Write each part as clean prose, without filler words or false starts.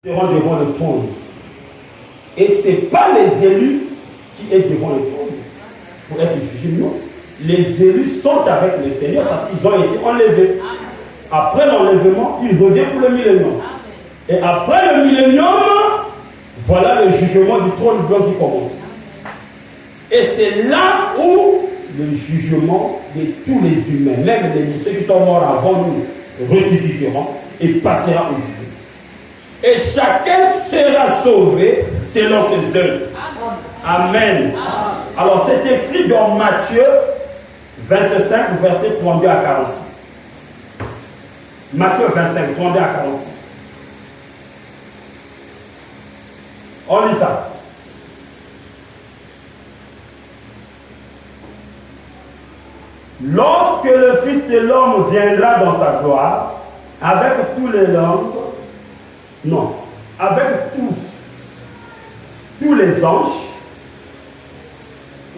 seront devant le trône. Et ce n'est pas les élus qui sont devant le trône pour être jugés, non. Les élus sont avec le Seigneur parce qu'ils ont été enlevés. Après l'enlèvement, ils reviennent pour le millénium. Et après le millénium, voilà le jugement du trône blanc qui commence. Et c'est là où le jugement de tous les humains, même ceux qui sont morts avant nous, ressusciteront et passera au jugement. Et chacun sera sauvé selon ses œuvres. Amen. Alors c'est écrit dans Matthieu 25, verset 32 à 46. Matthieu 25, 32 à 46. On lit ça. Lorsque le Fils de l'homme viendra dans sa gloire, avec tous les langues, non, avec tous les anges,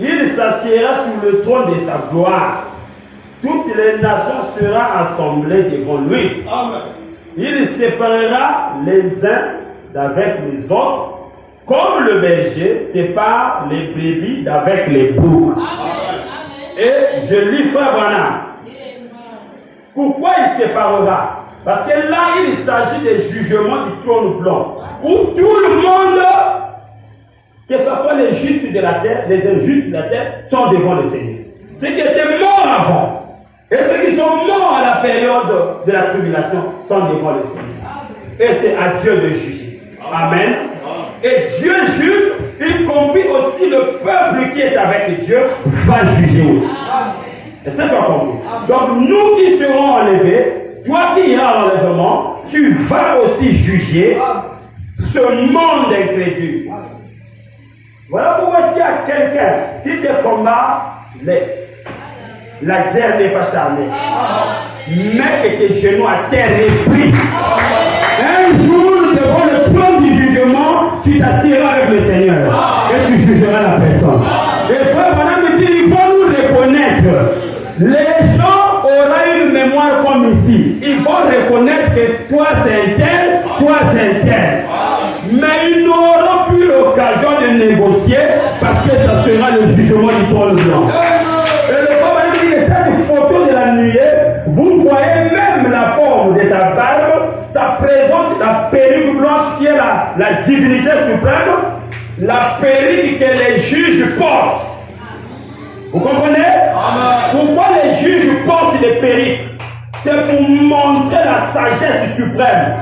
il s'assiera sur le trône de sa gloire. Toutes les nations seront assemblées devant lui. Amen. Il séparera les uns d'avec les autres, comme le berger sépare les brebis d'avec les boucs. Et je lui ferai Branham. Pourquoi il séparera? Parce que là, il s'agit des jugements du trône blanc, où tout le monde, que ce soit les justes de la terre, les injustes de la terre, sont devant le Seigneur. Ceux qui étaient morts avant, et ceux qui sont morts à la période de la tribulation, sont devant le Seigneur. Et c'est à Dieu de juger. Amen. Et Dieu juge, y compris aussi le peuple qui est avec Dieu, va juger aussi. Et ça, tu as compris. Donc, nous qui serons enlevés, toi qui iras à l'enlèvement, tu vas aussi juger ce monde incrédule. Voilà pourquoi s'il y a quelqu'un qui te combat, laisse. La guerre n'est pas charnelle. Mets tes genoux à terre et prie. Un jour, devant le trône du jugement, tu t'assiras avec le Seigneur et tu jugeras la personne. Et frère, madame me dit, il faut nous reconnaître. Les gens auront une mémoire comme ici. Ils vont reconnaître que toi c'est un tel, toi c'est un tel. Mais ils n'auront plus l'occasion de négocier parce que ça sera le jugement du trône blanc. Et le prophète dit que cette photo de la nuée, vous voyez même la forme de sa barbe, ça présente la perruque blanche qui est la divinité suprême, la perruque que les juges portent. Vous comprenez? Pourquoi les juges portent des perruques? C'est pour montrer la sagesse suprême.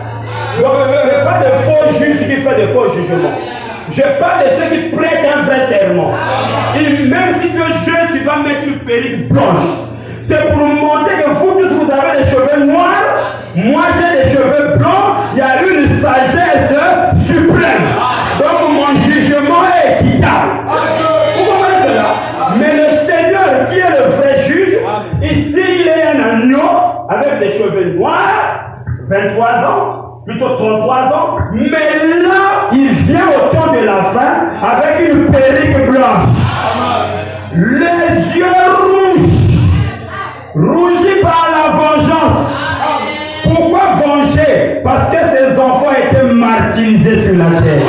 Donc, ce n'est pas de faux juges qui font de faux jugements. Je parle de ceux qui prêtent un vrai serment. Et même si tu es jeune, tu vas mettre une perruque blanche. C'est pour montrer que vous tous, vous avez des cheveux noirs. Moi, j'ai des cheveux blancs. Il y a une sagesse suprême. Donc, mon jugement est équitable. Vous comprenez cela? Mais le Seigneur, qui est le vrai juge, ici, il est un agneau avec des cheveux noirs, 23 ans. Plutôt 33 ans, mais là, il vient au temps de la fin avec une perruque blanche. Les yeux rougis par la vengeance. Pourquoi venger? Parce que ses enfants étaient martyrisés sur la terre.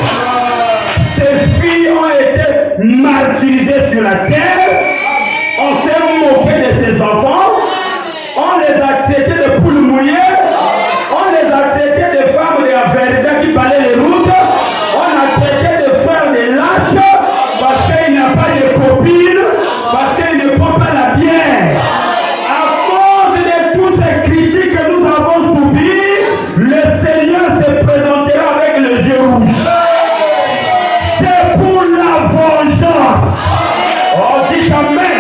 Ses filles ont été martyrisées sur la terre. On s'est moqué de ses enfants. On les a traités de poules mouillées. On les a traités de femmes de la vérité qui balaient les routes. On a traité de frères de lâches parce qu'il n'a pas de copine, parce qu'il ne prend pas la bière. À cause de toutes ces critiques que nous avons subies, le Seigneur se présentera avec les yeux rouges. C'est pour la vengeance. Oh, dites Amen.